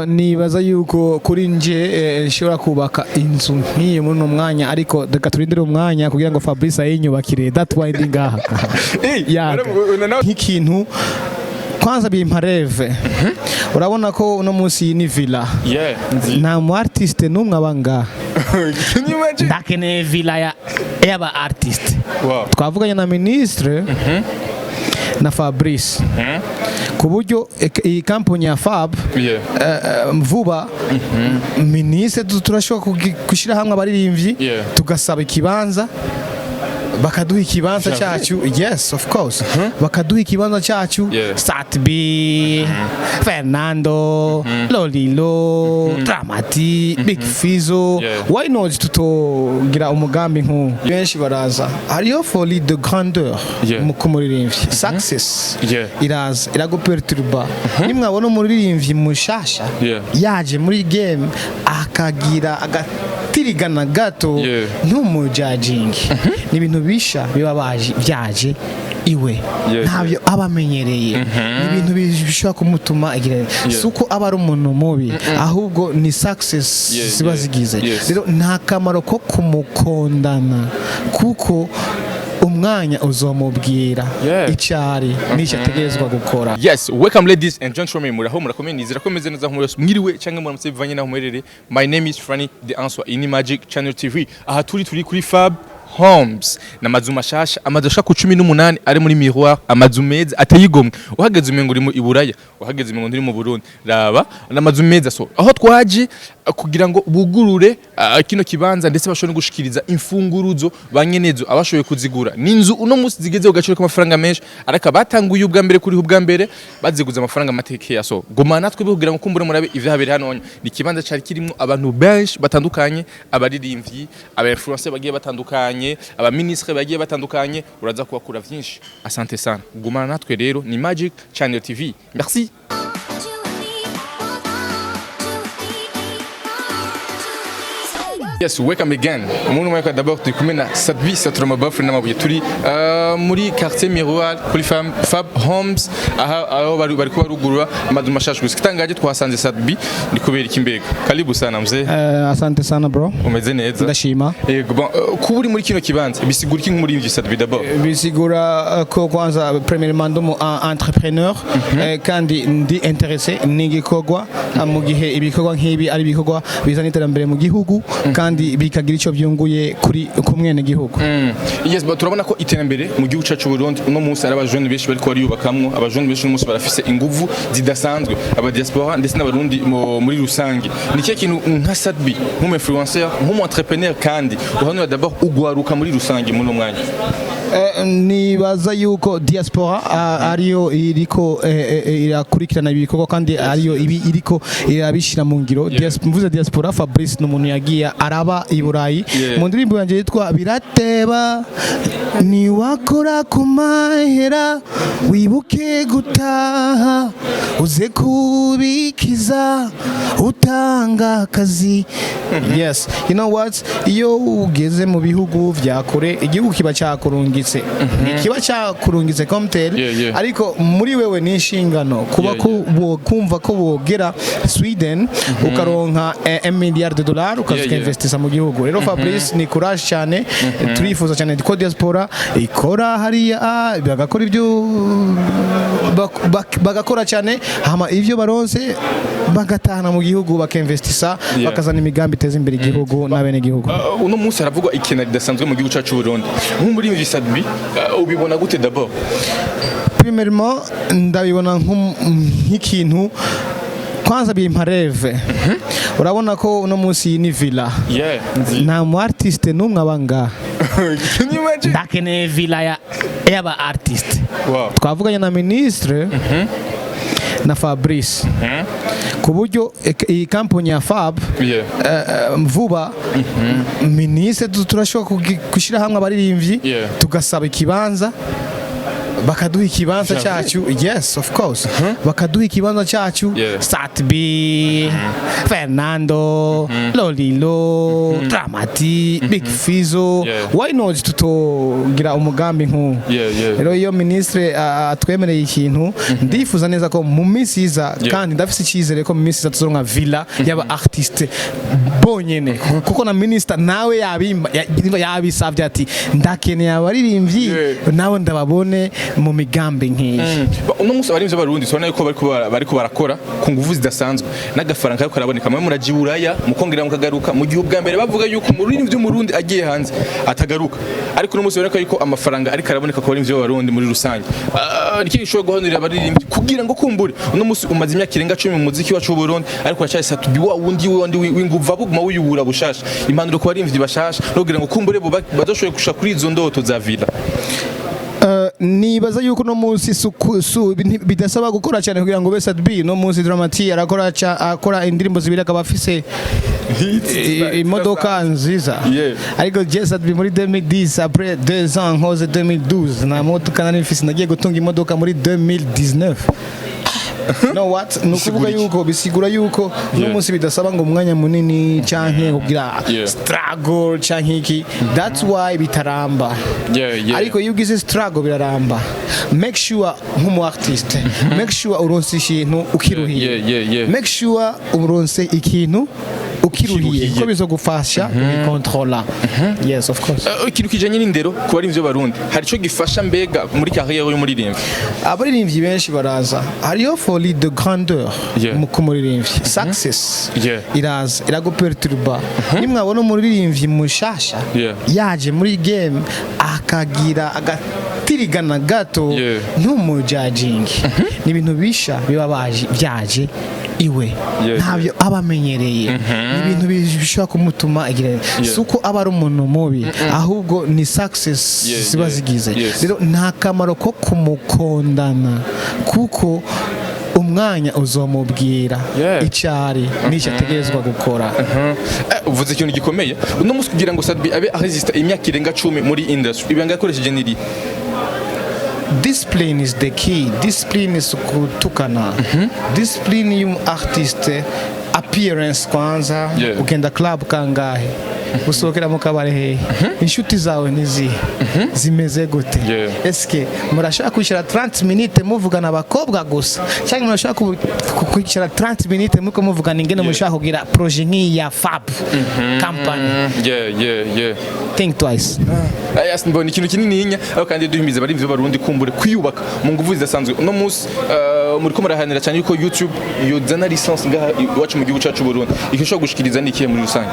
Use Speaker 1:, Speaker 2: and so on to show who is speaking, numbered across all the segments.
Speaker 1: nibaza yuko kuri nje nshobora kubaka inzu nk'iyo muri mwanya ariko reka turindire umwanya kugira ngo Fabrice ayinyubakire that why ndi ngaha nk'ikintu kwanza bimpa reve urabona ko uno munsi ni villa nta mu artiste numwe abanga ndakeneye villa y'aba artiste twavuganye na ministre na Fabrice ku buryo iyi kampani ya Fab vuba ministre turashobora gushyira hamwe abaririmbyi tugasaba ikibanza bakaduha ikibanza cyacu yes of course bakaduha ikibanza cyacu Satbi Fernando Lolilo Dramati Big Fizo why not tutogira umugambi nk'uwo benshi baraza hariyo folie de grandeur mu kumuririmbyi success iraza iraguperturba nimwabona umuririmbyi mushasha yaje muri game akagira agatirigana gato ntumujudging ni ibintu bisha bibabaje byaje iwe ntabyo abamenyereye ibintu bishobora kumutuma agira suko aba ari umuntu mubi ahubwo ni success ziba zigize rero nta kamaro ko kumukondana kuko umwanya uzomubwira icyari n'icyo ategerezwa gukora.
Speaker 2: Yes, welcome ladies and gentlemen, muraho murakomeye nizera ko meze neza nk'umwe mwiriwe cyangwa muramutse bivanye naho muherere. My name is Franny the answer in Magic Channel TV. Aha turi kuri FABHOMES n'amazu mashasha amazu ashaka 18 ari muri miroir amazu meza ateyigomwe uhageze umengo uri mu Iburaya uhageze umengo uri mu Burundi raba n'amazu meza so aho twaje kugira ngo bugurure kino kibanza ndetse bashobora gushikiriza imfunguruzo banyenezo abashoboye kuzigura n'inzu uno munsi zigeze ugaciro k'amafaranga menshi araka batanguye ubwa mbere kuri ubwa mbere baziguza amafaranga amateke ya so goma natwe bihugira ngo kumbure murabe ivyo habere hano ni kibanza cyari kirimo abantu benshi batandukanye abaririmbyi aba influencer bagiye batandukanye aba ministre bagiye batandukanye uraza kubakura vyinshi asante sana gumana natwe rero ni Magic Channel TV merci. Yes, welcome again. Umuntu mwaka d'abord tukumena Satbi Satramabof n'amabuye turi muri quartier Miroir kuri FABHOMES aho bari kubarugurura amazu mashasha gusitangaje twasanze Satbi ndi kubera ikimbega karibu sana mzee.
Speaker 1: Asante sana bro.
Speaker 2: Umeze neza.
Speaker 1: Ndashima.
Speaker 2: Yego bon kuba uri muri kino kibanza bisigura iki muri ivyo Satbi d'abord?
Speaker 1: Bisigura ko kwanza premièrement ndo entrepreneur kandi ndi intéressé n'igikogwa mu gihe ibikorwa nk'ibi ari ibikorwa bizana iterambere mu gihugu kandi bikagira ico byunguye kuri kumwene gihugu.
Speaker 2: Yes, but turabona ko iterambere mu gihugu cyacu Burundi uno munsi ari abajone benshi bari ko bari yubakamwe abajone benshi uno munsi barafise inguvu zidasanzwe aba diaspora ndetse n'abarundi muri rusangi ni cyo kintu nka Satbi nk'umu influencer nk'umu entrepreneur kandi uhanura d'abord ugwaruka muri rusangi mu mwanya. Nibaza yuko diaspora ariyo iriko irakurikirana ibikorwa kandi ariyo iriko irabishira mu ngiro. Mvuze diaspora Fabrice n'umuntu yagiye araba i Burayi mu ndirimbo yanje yitwa birateba ni wakora ku mahera wibuke gutaha uze kubikiza utanga akazi. Yes, you know what, iyo ugeze mu bihugu vya kure igihugu kiba cyakurungitse kiba cyakurungitse komteri ariko muri wewe ni inshingano kuba kumva ko bogera Sweden ukaronka $1 milliard ukazinvestisa mu gihugu. Rero Fabrice ni courage cyane turifuza cyane ko diaspora ikora hariya bagakora ibyo bagakora cyane hama ivyo baronse bagatahana mu gihugu bakinvestisa bakazana imigambi iteza imbere igihugu n'abene gihugu. Uno munsi haravugwa ikintu kidasanzwe mu gihugu cyacu Burundi muri ibi Satbi ubibona gute d'abord?
Speaker 1: Premièrement ndabibona nk'ikintu kwanza bimpa reve urabona ko uno munsi ni villa nta mu artiste numwe abanga ndakeneye villa y'aba artiste twavuganye na ministre na Fabrice ku buryo iyi kampani ya Fab vuba ministre turashobora gushyira hamwe abaririmbyi tugasaba ikibanza bakaduha ikibanza cyacu. Yes, of course. Bakaduha ikibanza cyacu. Satbi, Fernando, Lolilo, Dramati, Big Fizo. Why not tutogira umugambi nk'uwo? Rero iyo ministre atwemereye ikintu ndifuza neza ko mu minsi iza kandi ndafise icyizere ko mu minsi iza tuzoronka villa y'aba artiste bonyene kuko na minister nawe yabisavye ati ndakeneye abaririmbyi nawe ndababone mu migambi nk'iyi.
Speaker 2: Uno munsi abarimvyi b'abarundi tubona yuko bariko barakora ku nguvu zidasanzwe n'agafaranga kariko karaboneka mwe muraji buraya mukongera mukagaruka mu gihe ubwa mbere bavuga yuko umuririmbyi w'umurundi agiye hanze atagaruka ariko uno munsi biboneka yuko amafaranga ariko araboneka ku barimvyi b'abarundi muri rusange. Niki gishobora guhanurira abaririmbyi kugira ngo kumbure uno munsi umaze imyaka irenga 10 mu muziki wacu w'Uburundi ariko aracyari Satbi wa wundi w'inguvu abuguma wiyubura bushasha impanuro ku barimvyi bashasha no kugira ngo kumbure bo badashoboye kusha kuri izo ndoto za villa.
Speaker 1: Nibaza yuko no munsi bidasaba gukora cyane kugira ngo be Satbi no munsi Dramati akora indirimbo zibiri akaba afise imodoka nziza ariko Satbi muri 2010 après 2 ans hose 2012 na modoka nari mfise nagiye gutunga imodoka muri 2019. No what nukuvuga yuko bisigura yuko no munsi bidasaba ngo umwanya munini canke kugira struggle canke iki. That's why bitaramba. Ariko iyo ugize struggle biraramba. Make sure nk'umu artist make sure uronse ikintu ukiruhiye. Make sure uronse ikintu ukiruhiye ko bizogufasha bikontrola. Yes, of course.
Speaker 2: Ikintu kijanye n'indero ku barimvyi b'abarundi hari ico gifasha mbega muri carrière y'umuririmbyi.
Speaker 1: Abaririmbyi benshi baraza hariyo folie de grandeur mu kumuririmbyi. Success iraza iraguperturba nimwabona umuririmbyi mushasha yaje muri game akagira agatirigana gato ntumujudging. Ni ibintu bisha bibabaje byaje iwe ntabyo abamenyereye ibintu bishobora kumutuma igira suko aba ari umuntu mubi ahubwo ni success ziba zigize. Rero nta kamaro ko kumukondana kuko umwanya uzomubwira icari n'icyo ategerezwa gukora.
Speaker 2: Uvuze ikintu gikomeye uno munsi kugira ngo Satbi abe resista imyaka irenga 10 muri industry ibanga yakoresheje niri.
Speaker 1: Discipline is the key. Discipline is kutukana. Discipline y'um artiste appearance kwanza ukenda club kangahe usokera mu kabare he inshuti zawe nizi zimeze gute eske murashaka kwishira 30 minutes muvugana abakobwa gusa cyangwa murashaka kwishira 30 minutes muko muvugana ingene mushaka kugira projet nk'iyi ya FAB company. Think twice.
Speaker 2: Yes, mbona ikintu kinini nya aho kandi duhimiza barimvyi b'abarundi kumbure kwiyubaka mu nguvu zidasanzwe uno munsi muri ko murahanira cyane yuko YouTube yozana license ngaha iwacu mu gihugu cyacu Burundi ikishobora gushikiriza n'ikiye muri rusange.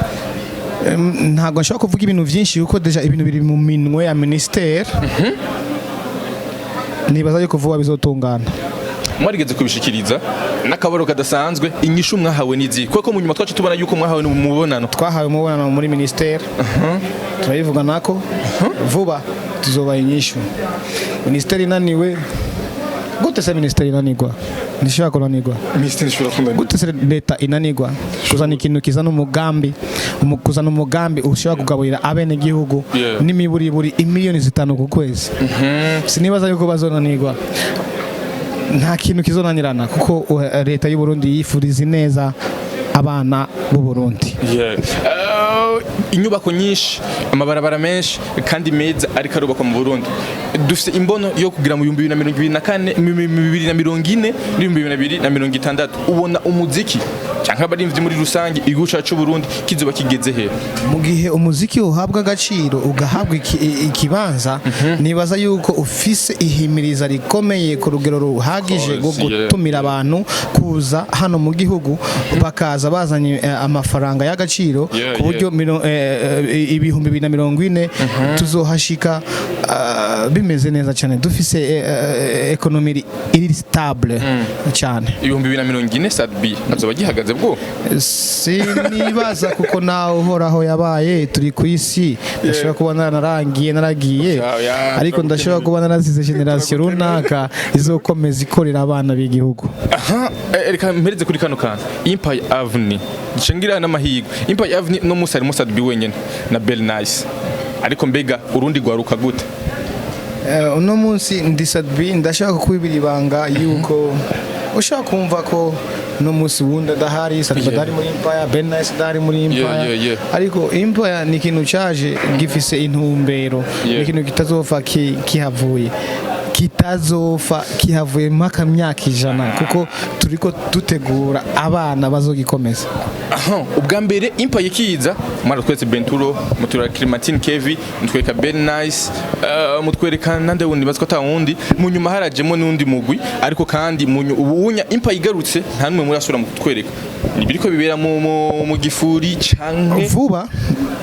Speaker 1: Ntago nshaka kuvuga ibintu byinshi yuko deja ibintu biri mu minwe ya ministère. Nibaza yuko vuba bizotungana.
Speaker 2: Mwarigeze kubishikiriza n'akabaro kadasanzwe inyishu mwahawe n'izi kuko mu nyuma twacu tubona yuko mwahawe mu mubonano
Speaker 1: twahawe mu mubonano muri ministère. Turayivuga nako vuba tuzoba inyishu. Ministère inaniwe gute se ministère inanigwa nishaka kunanigwa
Speaker 2: ministère ishobora kunanigwa
Speaker 1: gute se leta inanigwa kuzana ikintu kizana umugambi kuzana umugambi ushobora kugaburira abene gihugu n'imiburiburi imiliyoni 5 ku kwezi. Sinibaza yuko bazonanigwa nta kintu kizonanirana kuko leta y'u Burundi yifuriza neza abana b'u Burundi.
Speaker 2: Inyubako nyinshi amabarabara menshi kandi meza ariko arubakwa mu Burundi dufite imbono yo kugira mu 2024 2040 2060 ubona umuziki cyangwa abarimvyi muri rusange igihugu cyacu Burundi kizoba kigeze he
Speaker 1: mu gihe umuziki uhabwa agaciro ugahabwa ikibanza. Nibaza yuko ufise ihimiriza rikomeye ku rugero ruhagije rwo gutumira abantu kuza hano mu gihugu bakaza bazanye amafaranga y'agaciro ku buryo ibihumbi 2040 tuzohashika bimeze neza cyane dufise economy iri stable cyane.
Speaker 2: Ibihumbi 2040 Satbi azoba gihagaze bwo
Speaker 1: sinibaza kuko naho horaho yabaye turi ku isi ndashobora kuba naragiye ariko ndashobora kuba narazize generation runaka izokomeza ikorera abana b'igihugu.
Speaker 2: Reka mpereze kuri kano kantu Empire Avenue gishingira n'amahirwe. Empire Avenue no musi harimo Satbi wenyene na Bell Nice ariko mbega urundi gwaruka gute
Speaker 1: uno munsi ndi Sadbi ndashaka kwibira ibanga yuko ushaka kumva ko no munsi wundi adahari Sadbi adahari muri Empire Ben Nice adahari muri Empire ariko Empire ni ikintu caje gifise intumbero ni ikintu kitazopfa kihavuye kihavuye mpaka myaka 100 kuko turiko dutegura abana bazogikomeza.
Speaker 2: Ubwa mbere Empire kiza mara twese Benturo mutura Climatine Kevi mutwereka Ben Nice mutwereka nande wundi baziko ta wundi munyuma harajemo nundi mugwi ariko kandi ubunya Empire igarutse nta numwe muri asura mutwereka ni biriko bibera mu gifuri canke
Speaker 1: vuba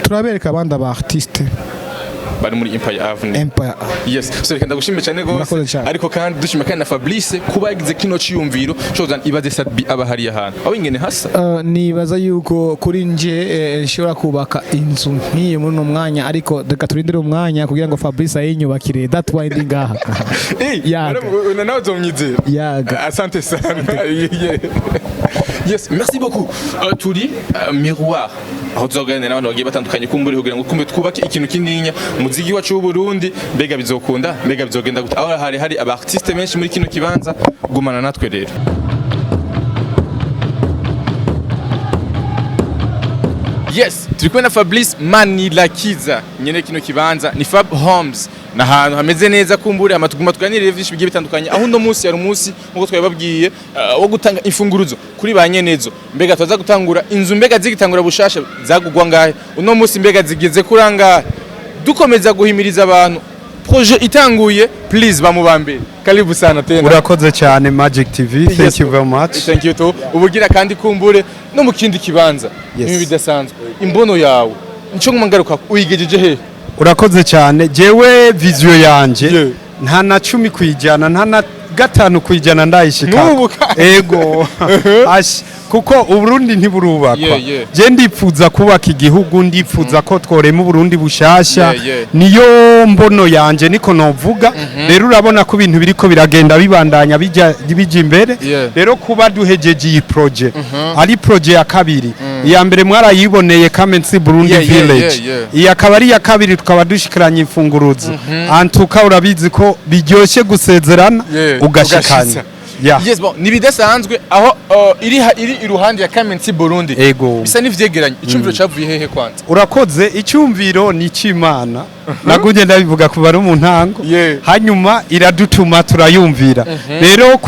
Speaker 1: turabereka abandi aba artiste
Speaker 2: bari muri Empire Avenue. Yes, so reka ndagushimye cyane gose ariko kandi dushimye kandi na Fabrice kuba yagize kino ciyumviro cyoza ibaze Sadbi abahari ahantu aho ingene hasa
Speaker 1: nibaza yuko kuri nje nshobora kubaka inzu nkiye muri no mwanya ariko reka turindire umwanya kugira ngo Fabrice ayinyubakire that why ndi ngaha
Speaker 2: nawe uzomnyizera
Speaker 1: yaga
Speaker 2: asante sana. Yes, merci beaucoup. Turi miroir aho tuzoganira n'abantu bagiye batandukanye kumburi kugira ngo kumbe twubake ikintu kinininya umuziki wacu w'Uburundi mbega bizokunda mbega bizogenda gute aho hari aba artiste benshi muri kino kibanza gumana natwe rero. Yes, turi na Fabrice Manirakiza nyene kino kibanza ni FABHOMES na hantu hameze neza kumbure amatuguma tuganirire vyinshi bigiye bitandukanye aho no munsi yari umunsi nkuko twababwiye wo gutanga imfunguruzo kuri banyenezo mbega twaza gutangura inzu mbega zigitangura bushasha zagugwa ngahe uno munsi mbega zigeze kuranga dukomeza guhimiriza abantu projet itanguye please bamubambe karibu sana tena
Speaker 3: urakoze cyane Magic TV thank you very much
Speaker 2: thank you to ubugira kandi kumbure no mu kindi kibanza ibi bidasanzwe imbono yawe nico ngumangaruka uyigejeje he
Speaker 3: urakoze cyane jewe vision yanje nta na 10 kwijana nta na 5 kwijana ndayishika ego kuko Uburundi ntiburubakwa je ndipfuza kubaka igihugu ndipfuza ko tworema Uburundi bushasha niyo mbono yanje niko novuga rero urabona ko ibintu biriko biragenda bibandanya bija imbere rero kuba duhejeje iyi project ari project ya kabiri iya mbere mwarayiboneye Kamenzi Burundi Village iya kabari ya kabiri tukaba dushikiranye imfunguruzo antuka urabizi ko biryoshe gusezerana ugashikanya
Speaker 2: Yes, bon, nibidasanzwe aho iri iruhande ya Kamenzi Burundi bisa nivyegeranye icyumviro cyavuye hehe kwanza
Speaker 3: urakoze icyumviro ni cy'Imana naguje ndabivuga kuba ari mu ntango hanyuma iradutuma turayumvira rero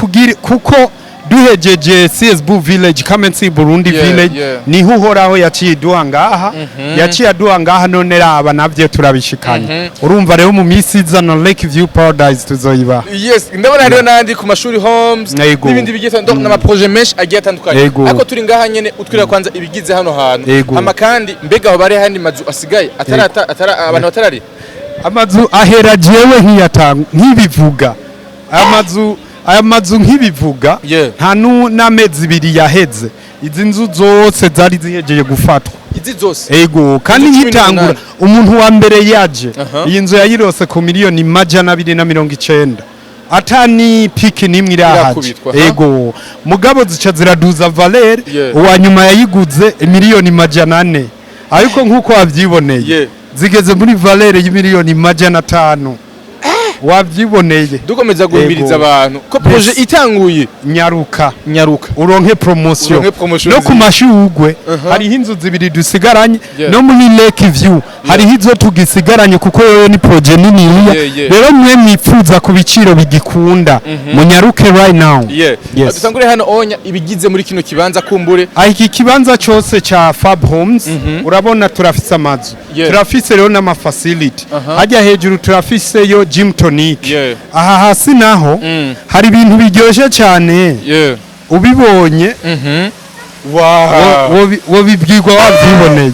Speaker 3: kuko duhejeje CSB Village Kamenzi Burundi Village niho uhoraho yaciye duhangaha yaciye duhangaha none raba navye turabishikanye urumva rero mu misi izana Lake View Paradise tuzoyiba.
Speaker 2: Yes, ndabona rero nandi ku mashuri homes n'ibindi bigize donc na projet mesh agiye atandukanye ariko turi ngaha nyene utwira kwanza ibigize hano hantu ama kandi mbega aho bari handi mazu asigaye atara abantu batarari
Speaker 3: amazu ahera jewe nkibivuga aya mazu nk'ibivuga nta n'amezi 2 yaheze izi nzu zose zari zihejeje gufatwa
Speaker 2: izi zose
Speaker 3: ego kandi nkitangura umuntu wa mbere yaje iyi nzu yayirose ku miliyoni 290 atani piki nimwe irahaje ego mugabo zica ziraduza Valer uwa nyuma yayiguze miliyoni 400 ariko nkuko wavyiboneye zigeze muri Valer y'imiliyoni 500 wavyiboneye
Speaker 2: dukomeza guhimiriza abantu ko projet itanguye
Speaker 3: nyaruka uronke promotion no ku mashugwe hari hinzu zibiri dusigaranye no muri Lake View hari hizo tugisigaranye kuko yoyo ni projet nini rero mwe mwipfuza ku biciro bigikunda munyaruke right now.
Speaker 2: Dutangure hano onya ibigize muri kino kibanza kumbure
Speaker 3: iki kibanza cyose cha FABHOMES urabona turafise amazu turafise rero n'ama facility hajya hejuru turafise yo gym tonic aha hasi naho hari ibintu biryoshye cyane ubibonye wobibwirwa wabyiboneye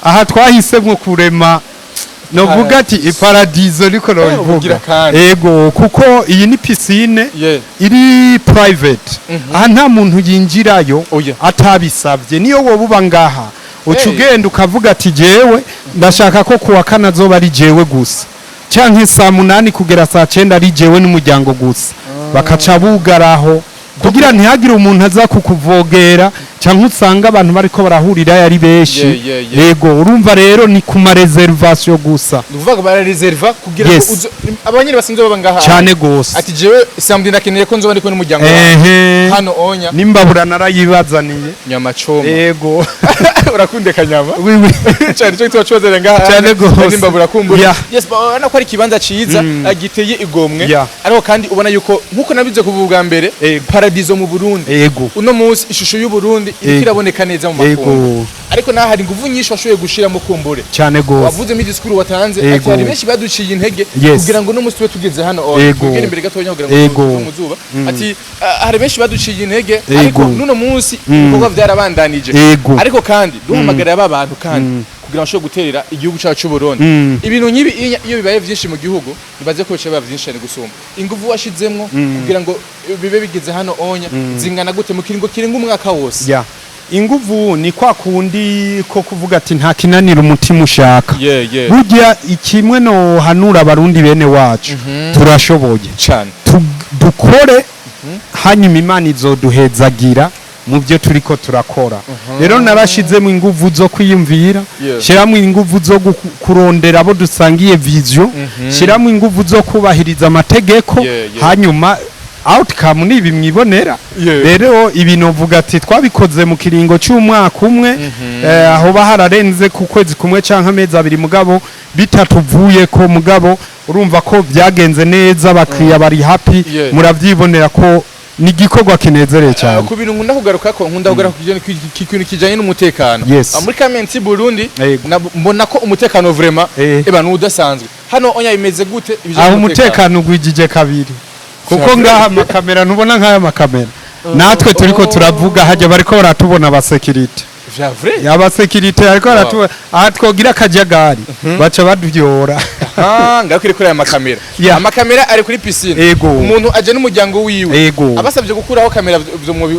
Speaker 3: aha twahisemwo kurema novuga ati iparadizo liko novuga ego kuko iyi ni piscine iri private aha nta muntu yinjirayo atabisabye niyo wobuba ngaha ucugenda ukavuga ati jewe ndashaka ko kuwa kana zoba ari jewe gusa canke saa 8 kugera saa 9 ari jewe n'umuryango gusa bakaca bugaraho kugira ntihagire umuntu aza kukuvogera cyangwa usanga abantu bariko barahurira yari benshi yego urumva rero ni ku ma reservation gusa
Speaker 2: uvuga bara reserva kugira ngo abanyene basinze baba ngaha
Speaker 3: cyane gose
Speaker 2: ati jewe samedi nakeneye ko nzoba ndiko n'umuryango hano onya
Speaker 3: nimbabura narayibazaniye
Speaker 2: nyama choma
Speaker 3: yego
Speaker 2: urakunde kanyama cyane cyo twacozera ngaha
Speaker 3: cyane gose
Speaker 2: nimbabura kumbura yes bana ko ari kibanza ciza agiteye igomwe ariko kandi ubona yuko nkuko nabize kuvuga mbere paradiso mu Burundi uno munsi ishusho y'u Burundi iri kiraboneka neza mu makungu ariko naho hari nguvu nyinshi washoboye gushira mu kumbure
Speaker 3: cyane gose
Speaker 2: wavuze mi discours watanze ati hari benshi baduciye intege kugira ngo no munsi twe tugeze hano kugera imbere gatonya kugira ngo umuzuba ati hari benshi baduciye intege ariko nuno munsi ibikorwa byarabandanije ariko kandi duhamagara aba bantu kandi kugira ngo guterera igihugu cyacu cy'u Burundi ibintu nyibi iyo bibaye byinshi mu gihugu nibaze ko bicaye byinshi ari gusumba inguvu washizemwo kugira ngo bibe bigeze hano onya zingana gute mu kiringo kiringa umwaka wose
Speaker 3: inguvu ni kwa kundi ko kuvuga ati nta kinanira umutima ushaka burya ikimwe no hanura abarundi bene wacu turashoboye
Speaker 2: cyane
Speaker 3: dukore hanyuma Imana izoduhezagira mu byo turiko turakora rero narashizemo inguvu zo kwiyumvira shiramo inguvu zo kurondera abo dusangiye vision shiramo inguvu zo kubahiriza amategeko hanyuma outcome ni bimwibonera rero ibintu vuga ati twabikoze mu kiringo cy'umwaka umwe aho bahararenze ku kwezi kumwe canka amezi abiri mugabo bitatuvuye ko mugabo urumva ko byagenze neza bakiriya bari happy muravyibonera ko ni gikorwa kinezereye cyane
Speaker 2: ku bintu nkunda kugaruka ko nkunda kugaruka ku kintu kijanye n'umutekano muri Kamenti Burundi mbona ko umutekano vraiment eba nudasanzwe hano onya bimeze gute
Speaker 3: aho umutekano gwijije kabiri kuko ngaha amakamera ntubona nk'aya makamera natwe turiko turavuga hajya bariko baratubona abasekirite abasekirite ariko baratubona aha twogira akajagari baca badubyora
Speaker 2: ngakuri kuri aya makamera amakamera ari kuri piscine umuntu aje n'umuryango wiwe abasabye gukuraho kamera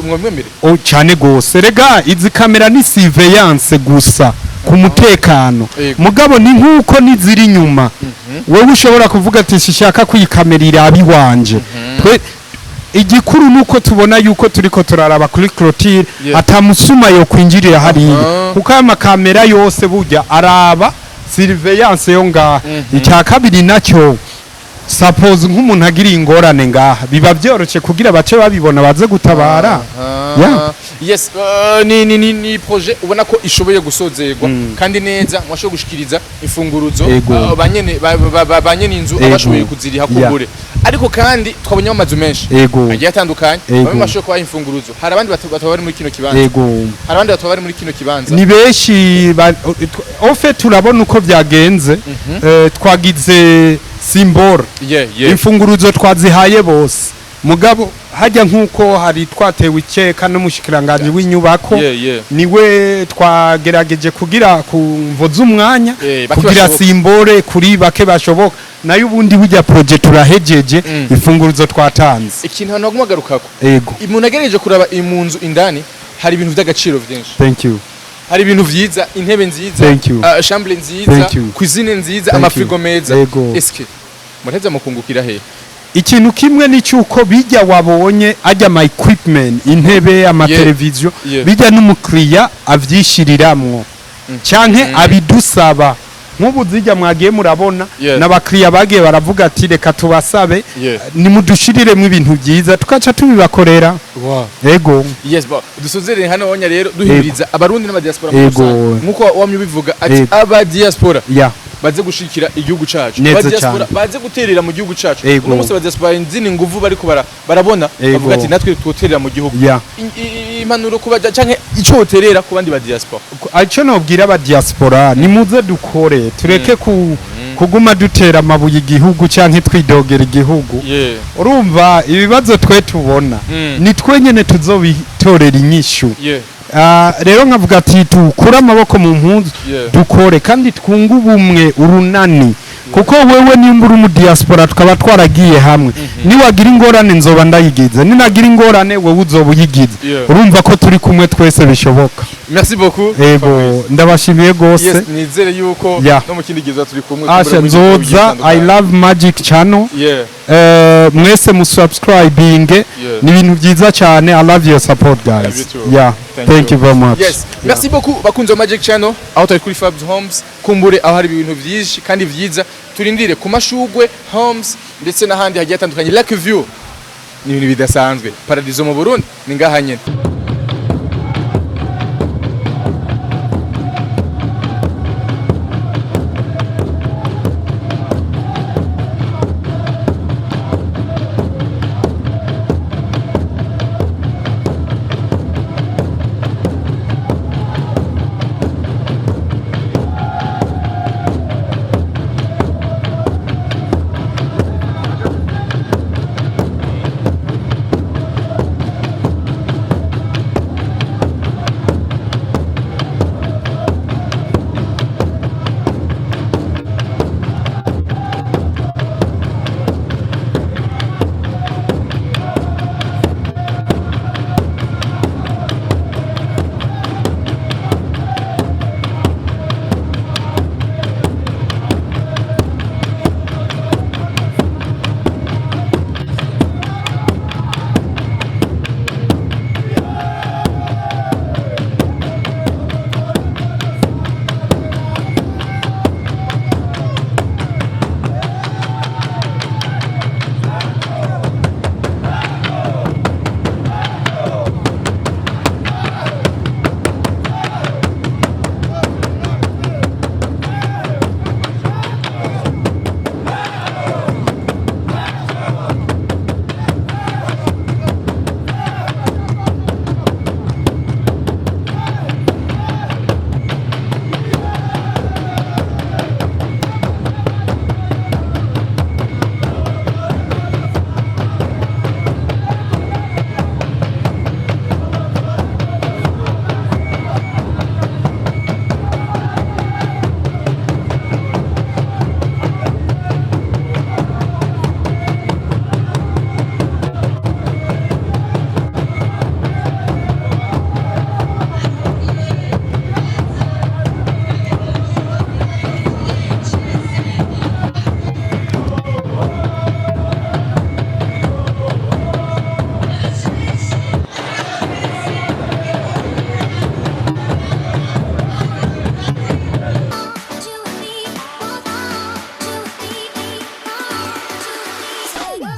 Speaker 2: mwemere
Speaker 3: cyane gose rega izi kamera ni surveillance gusa ku mutekano mugabo ni nkuko niziri nyuma wewe ushobora kuvuga ati shishaka kwikamerira abiwanje twe igikuru nuko tubona yuko turiko turaraba kuri clôture atamusuma yo kwinjirira hariya kuko aya makamera yose burya araba surveillance yo ngaha icya kabiri nacyo suppose nk'umuntu agiriye ingorane ngaha biba byoroshye kugira bace babibona baze gutabara
Speaker 2: yes ni projet ubona ko ishoboye gusozerwa kandi neza mwashoboye gushikiriza imfunguruzo banyene inzu abashoboye kuziriha kumbure ariko kandi twabonye amazu menshi agiye atandukanye bamwe mashoboye kuba imfunguruzo hari abandi bataba muri kino kibanza hari abandi bataba muri kino kibanza
Speaker 3: ni benshi ofe turabona uko byagenze twagize simbora imfunguruzo twazihaye bose mugabo hajya nkuko hari twatewe iceka n'umushikiranganje w'inyubako niwe twagerageje kugira kumvoza umwanya kugira simbore kuri bake bashoboka nayo ubundi burya project turahejeje imfunguruzo twatanze
Speaker 2: ikintu hano gumagarukako umuntu agereje kuraba imunzu indani hari ibintu by'agaciro byinshi
Speaker 3: thank you
Speaker 2: hari ibintu vyiza intebe nziza chambre nziza cuisine nziza amafrigo meza eske muraheza mukungukira he
Speaker 3: ikintu kimwe ni cyuko bijya wabonye ajya my equipment intebe amateleviziyo bijya n'umukriya avyishiriramwo canke abidusaba nk'ubu zijya mwagiye murabona n'abakriya bagiye baravuga ati reka tubasabe nimudushiriremo ibintu byiza tukaca tubibakorera yego
Speaker 2: dusuzerere hano wonya rero duhiriza abarundi n'abadiaspora nkuko wamye bivuga ati abadiaspora baze gushikira igihugu cacu abadiaspora baze guterera mu gihugu cacu uno munsi abadiaspora inzini nguvu bariko barabona bavuga ati natwe twoterera mu gihugu impanuro kubaja canke ico hoterera ku bandi badiaspora
Speaker 3: aco nobwira abadiaspora nimuze dukore tureke kuguma dutera amabuye igihugu canke twidogera igihugu urumva ibibazo twe tubona ni twenyene tuzobitorera inyishu rero nkavuga ati tukura amaboko mu mpunzu dukore kandi twunga ubumwe urunani kuko wewe nimbura mu diaspora tukaba twaragiye hamwe niwagira ingorane nzoba ndayigize ninagira ingorane wewe uzoba uyigize urumva ko turi kumwe twese bishoboka
Speaker 2: merci beaucoup
Speaker 3: ego ndabashimiye gose
Speaker 2: yes nizere yuko
Speaker 3: Yeah.
Speaker 2: no mu kindi gihe turi kumwe
Speaker 3: asha nzoza I love magic channel
Speaker 2: yeah
Speaker 3: mwese musubscribing ni ibintu byiza cyane I love your support
Speaker 2: Love
Speaker 3: guys
Speaker 2: you too.
Speaker 3: yeah thank you very much
Speaker 2: yes merci beaucoup bakunze Magic Channel aho turi kuri FABHOMES kumbure aho hari ibintu byinshi kandi byiza turindire ku mashugwe homes ndetse n'ahandi hagiye atandukanye Lake View ni ibintu bidasanzwe paradizo mu Burundi ni ngaha nyene